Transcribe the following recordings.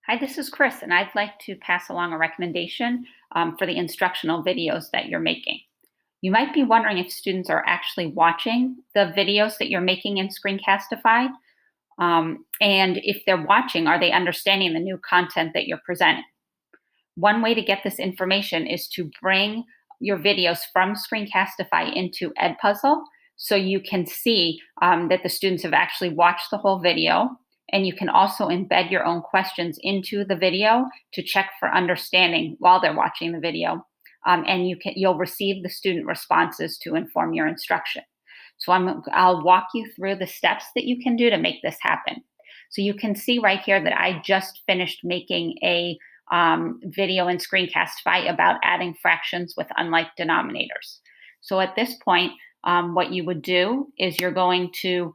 Hi, this is Chris, and I'd like to pass along a recommendation for the instructional videos that you're making. You might be wondering if students are actually watching the videos that you're making in Screencastify, and if they're watching, are they understanding the new content that you're presenting? One way to get this information is to bring your videos from Screencastify into Edpuzzle so you can see that the students have actually watched the whole video. And you can also embed your own questions into the video to check for understanding while they're watching the video. And you'll receive the student responses to inform your instruction. So I'll walk you through the steps that you can do to make this happen. So you can see right here that I just finished making a video in Screencastify about adding fractions with unlike denominators. So at this point, what you would do is you're going to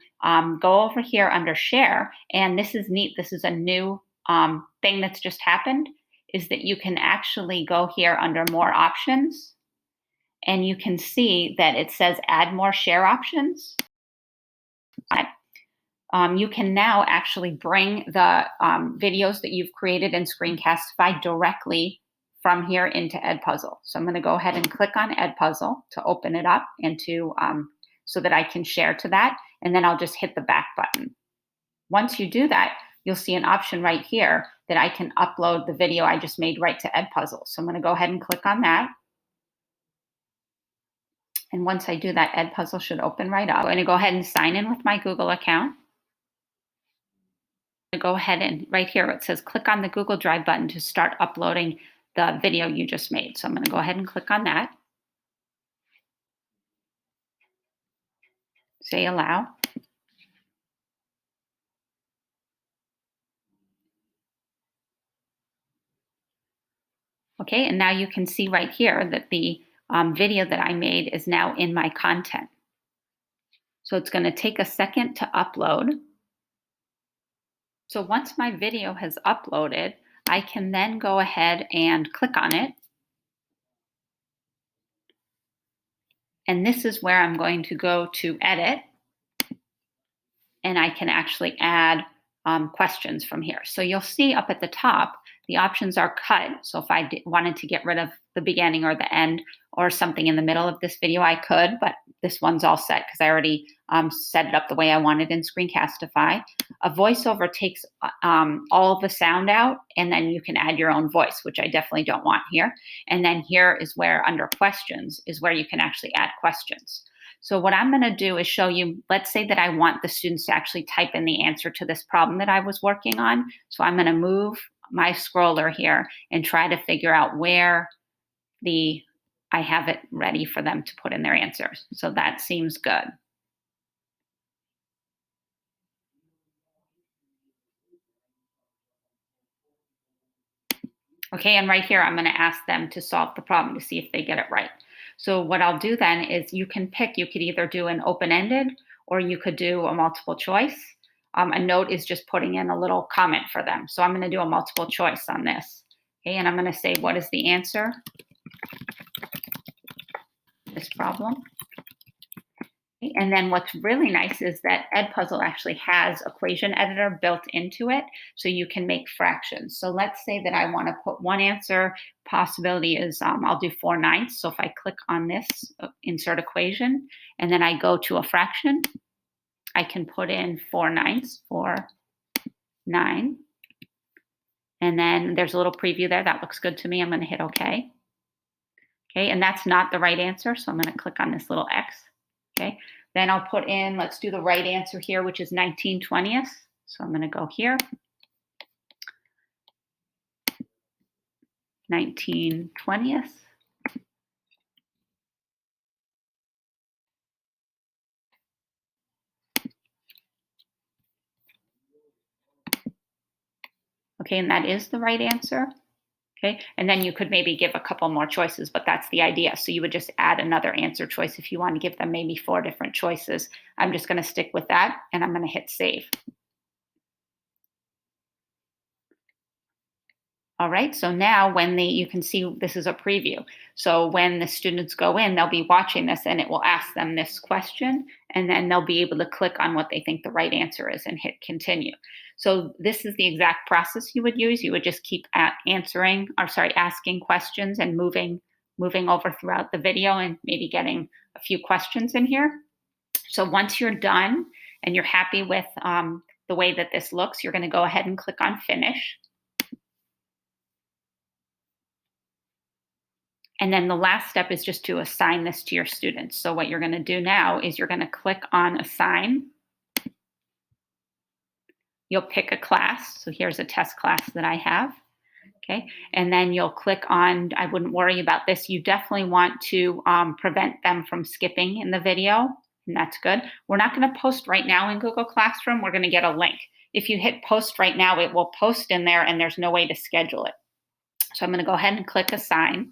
go over here under share, and this is neat. This is a new thing that's just happened, is that you can actually go here under more options, and you can see that it says add more share options. You can now actually bring the videos that you've created in Screencastify directly from here into Edpuzzle. So I'm going to go ahead and click on Edpuzzle to open it up and so that I can share to that, and then I'll just hit the back button. Once you do that, you'll see an option right here that I can upload the video I just made right to Edpuzzle. So I'm going to go ahead and click on that. And once I do that, Edpuzzle should open right up. I'm going to go ahead and sign in with my Google account. Go ahead and right here it says click on the Google Drive button to start uploading the video you just made. So I'm going to go ahead and click on that. Say allow. Okay, and now you can see right here that the video that I made is now in my content. So it's going to take a second to upload. So once my video has uploaded, I can then go ahead and click on it. And this is where I'm going to go to edit. And I can actually add questions from here. So you'll see up at the top, the options are cut. So if I wanted to get rid of the beginning or the end or something in the middle of this video, I could, but this one's all set because I already set it up the way I wanted in Screencastify. A voiceover takes all of the sound out, and then you can add your own voice, which I definitely don't want here. And then here is where under questions is where you can actually add questions. So what I'm going to do is show you, let's say that I want the students to actually type in the answer to this problem that I was working on. So I'm going to move my scroller here and try to figure out where I have it ready for them to put in their answers. So that seems good. Okay, and right here, I'm going to ask them to solve the problem to see if they get it right. So what I'll do then is you can pick, you could either do an open-ended or you could do a multiple choice. A note is just putting in a little comment for them. So I'm going to do a multiple choice on this. Okay, and I'm going to say, what is the answer to this problem? And then what's really nice is that Edpuzzle actually has equation editor built into it, so you can make fractions. So let's say that I want to put one answer possibility is I'll do 4/9. So if I click on this insert equation and then I go to a fraction, I can put in 4/9, 4/9. And then there's a little preview there. That looks good to me. I'm going to hit OK. Okay, and that's not the right answer, so I'm going to click on this little X. Okay, then I'll put in, let's do the right answer here, which is 19/20. So I'm going to go here. 19/20. Okay, and that is the right answer. Okay, and then you could maybe give a couple more choices, but that's the idea. So you would just add another answer choice if you want to give them maybe 4 different choices. I'm just going to stick with that, and I'm going to hit save. All right, so now you can see this is a preview. So when the students go in, they'll be watching this and it will ask them this question, and then they'll be able to click on what they think the right answer is and hit continue. So this is the exact process you would use. You would just keep asking questions and moving over throughout the video and maybe getting a few questions in here. So once you're done and you're happy with the way that this looks, you're going to go ahead and click on finish. And then the last step is just to assign this to your students. So what you're going to do now is you're going to click on assign. You'll pick a class. So here's a test class that I have. Okay. And then you'll click on, I wouldn't worry about this. You definitely want to prevent them from skipping in the video. And that's good. We're not going to post right now in Google Classroom. We're going to get a link. If you hit post right now, it will post in there and there's no way to schedule it. So I'm going to go ahead and click assign.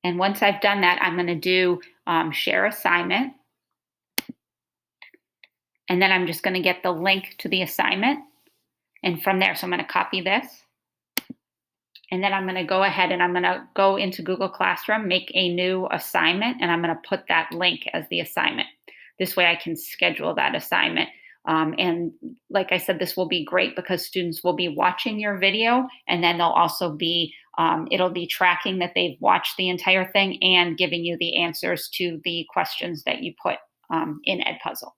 And once I've done that, I'm going to do share assignment. And then I'm just going to get the link to the assignment. And from there, so I'm going to copy this. And then I'm going to go ahead and I'm going to go into Google Classroom, make a new assignment, and I'm going to put that link as the assignment. This way I can schedule that assignment. And like I said, this will be great because students will be watching your video, and then they'll also be, it'll be tracking that they've watched the entire thing and giving you the answers to the questions that you put in Edpuzzle.